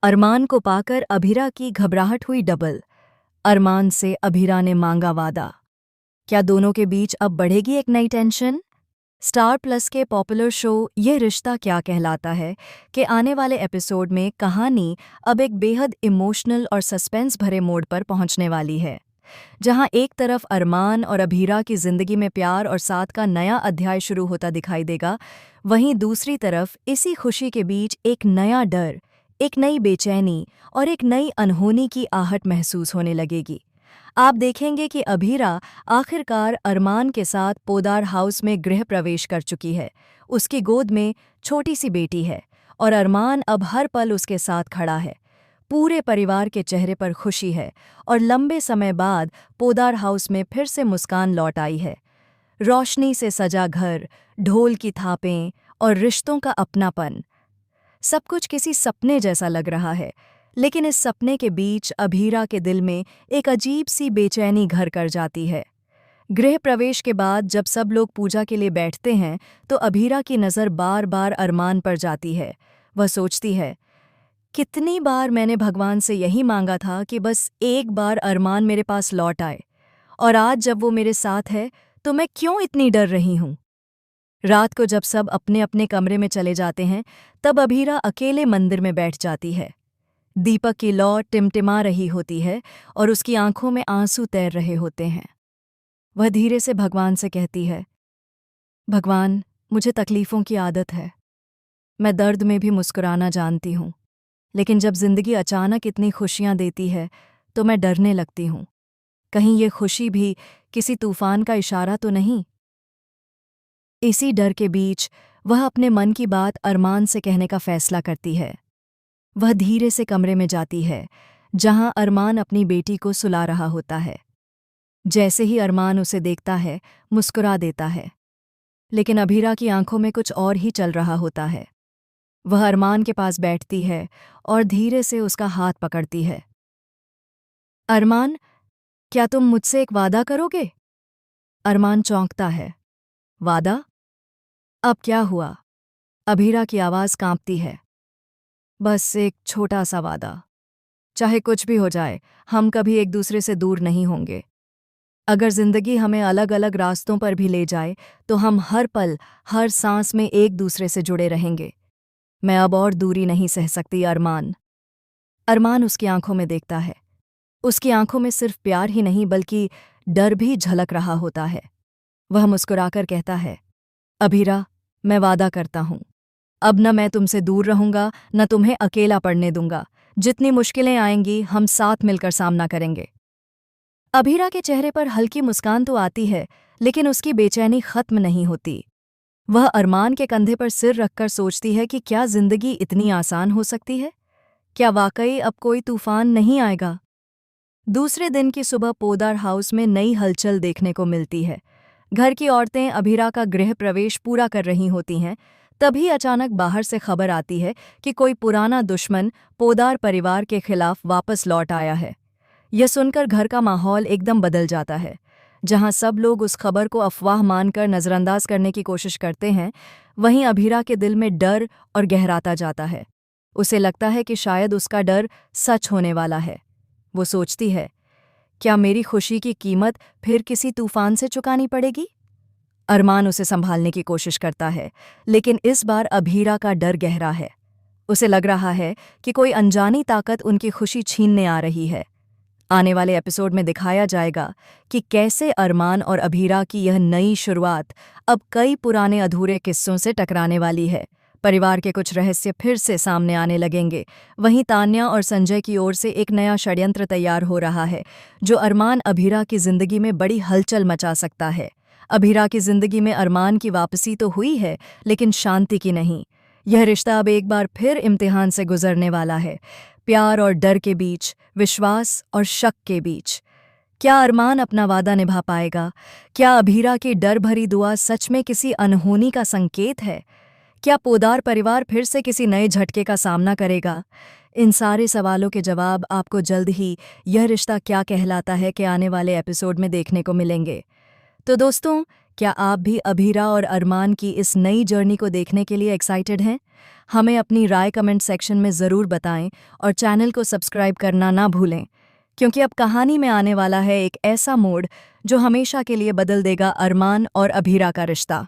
अरमान को पाकर अभिरा की घबराहट हुई डबल। अरमान से अभिरा ने मांगा वादा। क्या दोनों के बीच अब बढ़ेगी एक नई टेंशन? स्टार प्लस के पॉपुलर शो ये रिश्ता क्या कहलाता है कि आने वाले एपिसोड में कहानी अब एक बेहद इमोशनल और सस्पेंस भरे मोड़ पर पहुंचने वाली है, जहां एक तरफ अरमान और अभीरा की जिंदगी में प्यार और साथ का नया अध्याय शुरू होता दिखाई देगा, वहीं दूसरी तरफ इसी खुशी के बीच एक नया डर, एक नई बेचैनी और एक नई अनहोनी की आहट महसूस होने लगेगी। आप देखेंगे कि अभीरा आखिरकार अरमान के साथ पोदार हाउस में गृह प्रवेश कर चुकी है। उसकी गोद में छोटी सी बेटी है और अरमान अब हर पल उसके साथ खड़ा है। पूरे परिवार के चेहरे पर खुशी है और लंबे समय बाद पोदार हाउस में फिर से मुस्कान लौट आई है। रोशनी से सजा घर, ढोल की थापें और रिश्तों का अपनापन, सब कुछ किसी सपने जैसा लग रहा है। लेकिन इस सपने के बीच अभीरा के दिल में एक अजीब सी बेचैनी घर कर जाती है। गृह प्रवेश के बाद जब सब लोग पूजा के लिए बैठते हैं तो अभीरा की नज़र बार बार अरमान पर जाती है। वह सोचती है, कितनी बार मैंने भगवान से यही मांगा था कि बस एक बार अरमान मेरे पास लौट आए, और आज जब वो मेरे साथ है तो मैं क्यों इतनी डर रही हूँ। रात को जब सब अपने अपने कमरे में चले जाते हैं तब अभीरा अकेले मंदिर में बैठ जाती है। दीपक की लौ टिमटिमा रही होती है और उसकी आंखों में आंसू तैर रहे होते हैं। वह धीरे से भगवान से कहती है, भगवान, मुझे तकलीफ़ों की आदत है। मैं दर्द में भी मुस्कुराना जानती हूँ, लेकिन जब जिंदगी अचानक इतनी खुशियाँ देती है तो मैं डरने लगती हूँ। कहीं ये खुशी भी किसी तूफान का इशारा तो नहीं। इसी डर के बीच वह अपने मन की बात अरमान से कहने का फैसला करती है। वह धीरे से कमरे में जाती है जहां अरमान अपनी बेटी को सुला रहा होता है। जैसे ही अरमान उसे देखता है, मुस्कुरा देता है, लेकिन अभीरा की आंखों में कुछ और ही चल रहा होता है। वह अरमान के पास बैठती है और धीरे से उसका हाथ पकड़ती है। अरमान, क्या तुम मुझसे एक वादा करोगे? अरमान चौंकता है। वादा? अब क्या हुआ? अभीरा की आवाज़ कांपती है। बस एक छोटा सा वादा। चाहे कुछ भी हो जाए, हम कभी एक दूसरे से दूर नहीं होंगे। अगर जिंदगी हमें अलग अलग रास्तों पर भी ले जाए तो हम हर पल, हर सांस में एक दूसरे से जुड़े रहेंगे। मैं अब और दूरी नहीं सह सकती अरमान। अरमान उसकी आंखों में देखता है। उसकी आंखों में सिर्फ प्यार ही नहीं बल्कि डर भी झलक रहा होता है। वह मुस्कुराकर कहता है, अभीरा, मैं वादा करता हूँ, अब न मैं तुमसे दूर रहूंगा, न तुम्हें अकेला पड़ने दूंगा। जितनी मुश्किलें आएंगी हम साथ मिलकर सामना करेंगे। अभीरा के चेहरे पर हल्की मुस्कान तो आती है, लेकिन उसकी बेचैनी खत्म नहीं होती। वह अरमान के कंधे पर सिर रखकर सोचती है कि क्या जिंदगी इतनी आसान हो सकती है? क्या वाकई अब कोई तूफान नहीं आएगा? दूसरे दिन की सुबह पोदार हाउस में नई हलचल देखने को मिलती है। घर की औरतें अभीरा का गृह प्रवेश पूरा कर रही होती हैं। तभी अचानक बाहर से खबर आती है कि कोई पुराना दुश्मन पोदार परिवार के खिलाफ वापस लौट आया है। यह सुनकर घर का माहौल एकदम बदल जाता है। जहां सब लोग उस खबर को अफवाह मानकर नज़रअंदाज करने की कोशिश करते हैं, वहीं अभीरा के दिल में डर और गहराता जाता है। उसे लगता है कि शायद उसका डर सच होने वाला है। वो सोचती है, क्या मेरी खुशी की कीमत फिर किसी तूफान से चुकानी पड़ेगी? अरमान उसे संभालने की कोशिश करता है, लेकिन इस बार अभीरा का डर गहरा है। उसे लग रहा है कि कोई अनजानी ताकत उनकी खुशी छीनने आ रही है। आने वाले एपिसोड में दिखाया जाएगा कि कैसे अरमान और अभीरा की यह नई शुरुआत अब कई पुराने अधूरे किस्सों से टकराने वाली है। परिवार के कुछ रहस्य फिर से सामने आने लगेंगे। वहीं तान्या और संजय की ओर से एक नया षड्यंत्र तैयार हो रहा है, जो अरमान अभीरा की जिंदगी में बड़ी हलचल मचा सकता है। अभीरा की जिंदगी में अरमान की वापसी तो हुई है, लेकिन शांति की नहीं। यह रिश्ता अब एक बार फिर इम्तिहान से गुजरने वाला है। प्यार और डर के बीच, विश्वास और शक के बीच। क्या अरमान अपना वादा निभा पाएगा? क्या अभीरा की डर भरी दुआ सच में किसी अनहोनी का संकेत है? क्या पोदार परिवार फिर से किसी नए झटके का सामना करेगा? इन सारे सवालों के जवाब आपको जल्द ही यह रिश्ता क्या कहलाता है के आने वाले एपिसोड में देखने को मिलेंगे। तो दोस्तों, क्या आप भी अभीरा और अरमान की इस नई जर्नी को देखने के लिए एक्साइटेड हैं? हमें अपनी राय कमेंट सेक्शन में ज़रूर बताएं और चैनल को सब्सक्राइब करना ना भूलें, क्योंकि अब कहानी में आने वाला है एक ऐसा मोड़ जो हमेशा के लिए बदल देगा अरमान और अभीरा का रिश्ता।